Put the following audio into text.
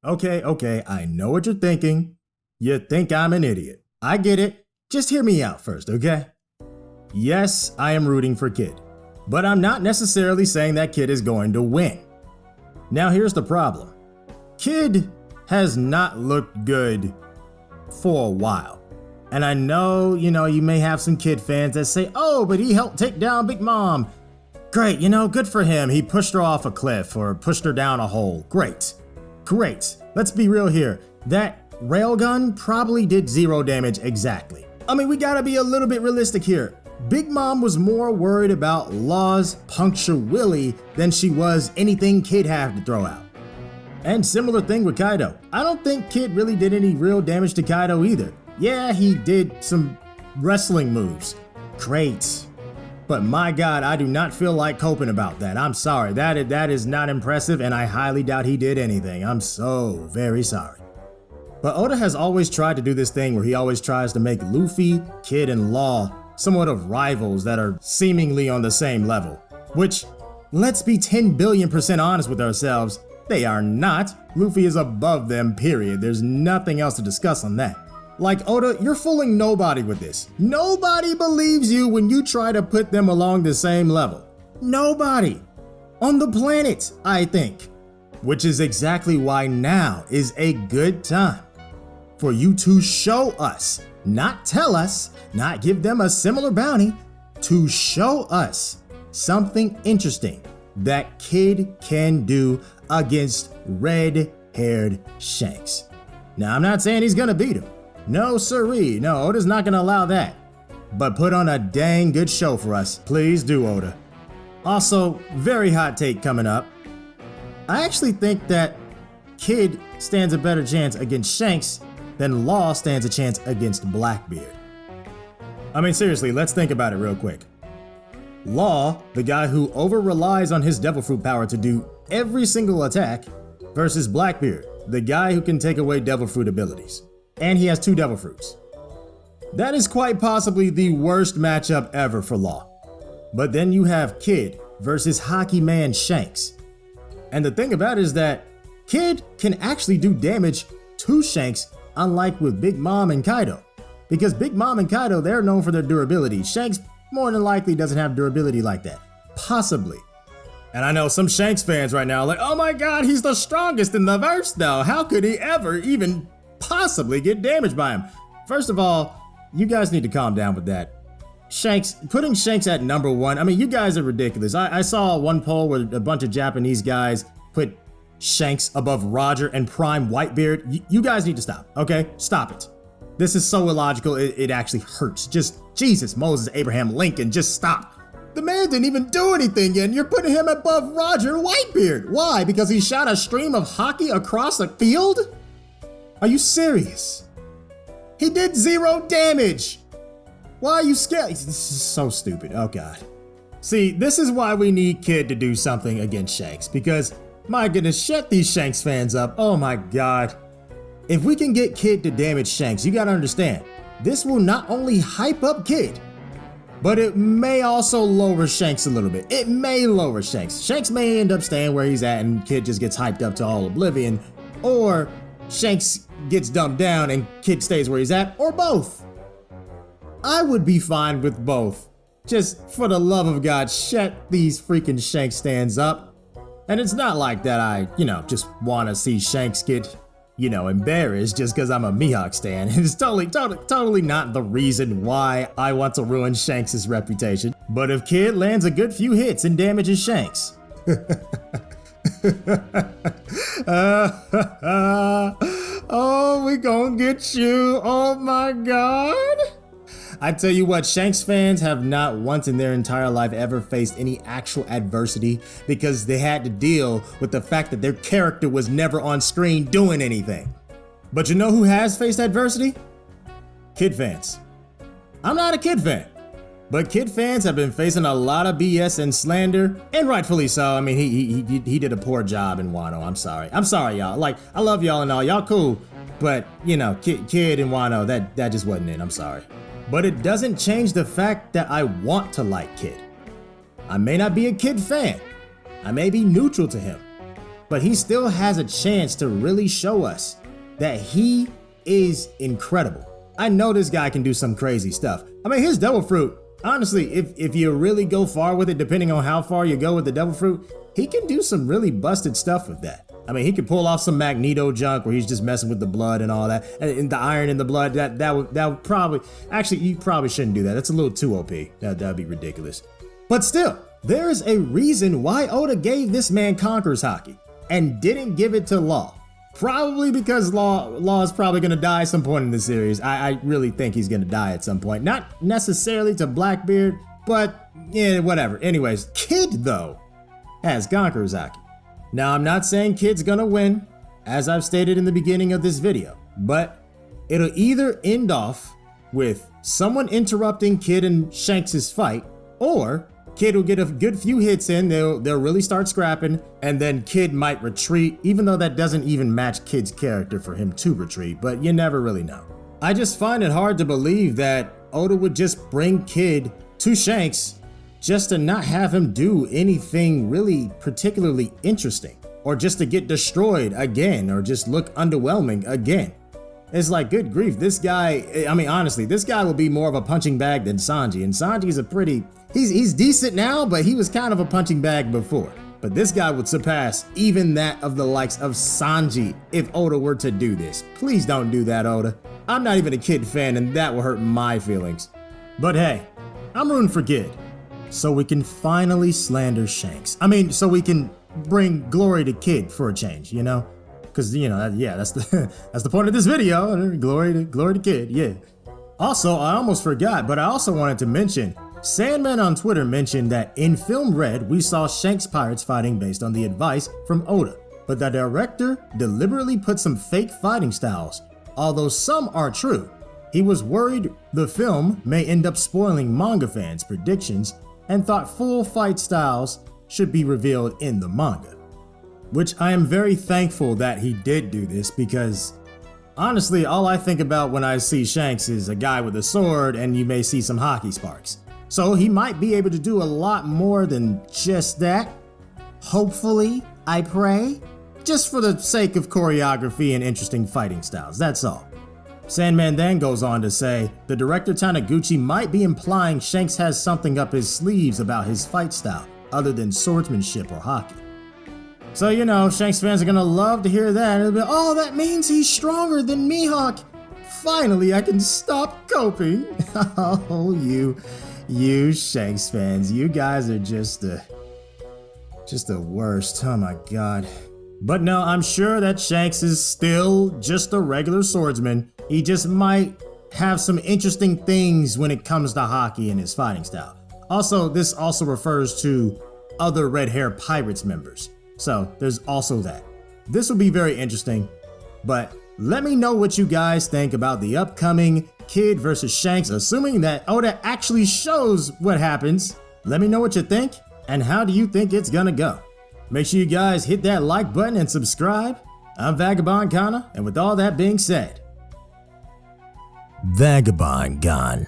Okay, I know what you're thinking. You think I'm an idiot. I get it. Just hear me out first, okay? Yes, I am rooting for Kid, but I'm not necessarily saying that Kid is going to win. Now here's the problem. Kid has not looked good for a while. And I know, you may have some Kid fans that say, oh, but he helped take down Big Mom. Great, good for him. He pushed her off a cliff or pushed her down a hole. Great. Let's be real here. That railgun probably did 0 damage exactly. I mean, we gotta be a little bit realistic here. Big Mom was more worried about Law's Puncture Willie than she was anything Kid had to throw out. And similar thing with Kaido. I don't think Kid really did any real damage to Kaido either. Yeah, he did some wrestling moves. Great. But my God, I do not feel like coping about that. I'm sorry, that is not impressive, and I highly doubt he did anything. I'm so very sorry. But Oda has always tried to do this thing where he always tries to make Luffy, Kid, and Law somewhat of rivals that are seemingly on the same level. Which, let's be 10 billion% honest with ourselves, they are not. Luffy is above them, period. There's nothing else to discuss on that. Like, Oda, you're fooling nobody with this. Nobody believes you when you try to put them along the same level. Nobody. On the planet, I think. Which is exactly why now is a good time for you to show us, not tell us, not give them a similar bounty, to show us something interesting that Kid can do against red-haired Shanks. Now, I'm not saying he's gonna beat him. No siree, no, Oda's not gonna allow that. But put on a dang good show for us. Please do, Oda. Also, very hot take coming up. I actually think that Kid stands a better chance against Shanks than Law stands a chance against Blackbeard. I mean, seriously, let's think about it real quick. Law, the guy who over-relies on his Devil Fruit power to do every single attack, versus Blackbeard, the guy who can take away Devil Fruit abilities. And he has 2 Devil Fruits. That is quite possibly the worst matchup ever for Law. But then you have Kid versus Hockey Man Shanks. And the thing about it is that Kid can actually do damage to Shanks, unlike with Big Mom and Kaido. Because Big Mom and Kaido, they're known for their durability. Shanks more than likely doesn't have durability like that. Possibly. And I know some Shanks fans right now are like, oh my God, he's the strongest in the verse though. How could he ever even possibly get damaged by him? First of all, you guys need to calm down with that. Shanks, putting Shanks at number 1, I mean, you guys are ridiculous. I saw one poll where a bunch of Japanese guys put Shanks above Roger and Prime Whitebeard. You guys need to stop, okay? Stop it. This is so illogical, it actually hurts. Just, Jesus, Moses, Abraham Lincoln, just stop. The man didn't even do anything yet, and you're putting him above Roger Whitebeard. Why? Because he shot a stream of hockey across a field? Are you serious? He did 0 damage. Why are you scared? This is so stupid. Oh God. See, this is why we need Kid to do something against Shanks, because my goodness, shut these Shanks fans up. Oh my God. If we can get Kid to damage Shanks, you gotta understand, this will not only hype up Kid, but it may also lower Shanks a little bit. It may lower Shanks. Shanks may end up staying where he's at and Kid just gets hyped up to all oblivion, or Shanks gets dumbed down and Kid stays where he's at, or both. I would be fine with both. Just for the love of God, shut these freaking Shanks stands up. And it's not like that I, just want to see Shanks get, embarrassed just because I'm a Mihawk stan. It's totally not the reason why I want to ruin Shanks' reputation. But if Kid lands a good few hits and damages Shanks. Oh, we gonna get you. Oh my God. I tell you what, Shanks fans have not once in their entire life ever faced any actual adversity because they had to deal with the fact that their character was never on screen doing anything. But you know who has faced adversity? Kid fans. I'm not a Kid fan, but Kid fans have been facing a lot of BS and slander, and rightfully so. I mean, he did a poor job in Wano. I'm sorry, y'all. Like, I love y'all and all, y'all cool, but Kid and Wano, that just wasn't it. I'm sorry. But it doesn't change the fact that I want to like Kid. I may not be a Kid fan. I may be neutral to him. but he still has a chance to really show us that he is incredible. I know this guy can do some crazy stuff. I mean, his devil fruit, honestly, if you really go far with it, depending on how far you go with the devil fruit, he can do some really busted stuff with that. I mean, he could pull off some Magneto junk where he's just messing with the blood and all that, and the iron in the blood. That would probably, actually, you probably shouldn't do that. That's a little too OP. That'd be ridiculous. But still, there is a reason why Oda gave this man Conqueror's Haki and didn't give it to Law. Probably because Law is probably going to die at some point in the series. I really think he's going to die at some point. Not necessarily to Blackbeard, but yeah, whatever. Anyways, Kid, though, has Conqueror's Haki. Now, I'm not saying Kid's gonna win, as I've stated in the beginning of this video, but it'll either end off with someone interrupting Kid and Shanks' fight, or Kid will get a good few hits in, they'll really start scrapping, and then Kid might retreat, even though that doesn't even match Kid's character for him to retreat, but you never really know. I just find it hard to believe that Oda would just bring Kid to Shanks just to not have him do anything really particularly interesting, or just to get destroyed again, or just look underwhelming again. It's like, good grief, this guy, I mean, honestly, this guy will be more of a punching bag than Sanji, and Sanji's a pretty, he's decent now, but he was kind of a punching bag before. But this guy would surpass even that of the likes of Sanji if Oda were to do this. Please don't do that, Oda. I'm not even a Kid fan, and that will hurt my feelings. But hey, I'm rooting for Kid, so we can finally slander Shanks. I mean, so we can bring glory to Kid for a change, you know? Because, you know, yeah, that's the point of this video. Glory to Kid, yeah. Also, I almost forgot, but I also wanted to mention, Sandman on Twitter mentioned that in Film Red, we saw Shanks pirates fighting based on the advice from Oda, but the director deliberately put some fake fighting styles, although some are true. He was worried the film may end up spoiling manga fans' predictions and thought full fight styles should be revealed in the manga. Which I am very thankful that he did do this, because honestly, all I think about when I see Shanks is a guy with a sword, and you may see some hockey sparks. So he might be able to do a lot more than just that. Hopefully, I pray. Just for the sake of choreography and interesting fighting styles, that's all. Sandman then goes on to say, the director Taniguchi might be implying Shanks has something up his sleeves about his fight style, other than swordsmanship or hockey. So, you know, Shanks fans are gonna love to hear that. It'll be, oh, that means he's stronger than Mihawk. Finally, I can stop coping. Oh, you Shanks fans, you guys are just the worst. Oh my god. But no, I'm sure that Shanks is still just a regular swordsman. He just might have some interesting things when it comes to hockey and his fighting style. Also, this also refers to other Red Hair Pirates members. So there's also that. This will be very interesting, but let me know what you guys think about the upcoming Kid versus Shanks, assuming that Oda actually shows what happens. Let me know what you think, and how do you think it's gonna go? Make sure you guys hit that like button and subscribe. I'm Vagabond Kana, and with all that being said, Vagabond gone.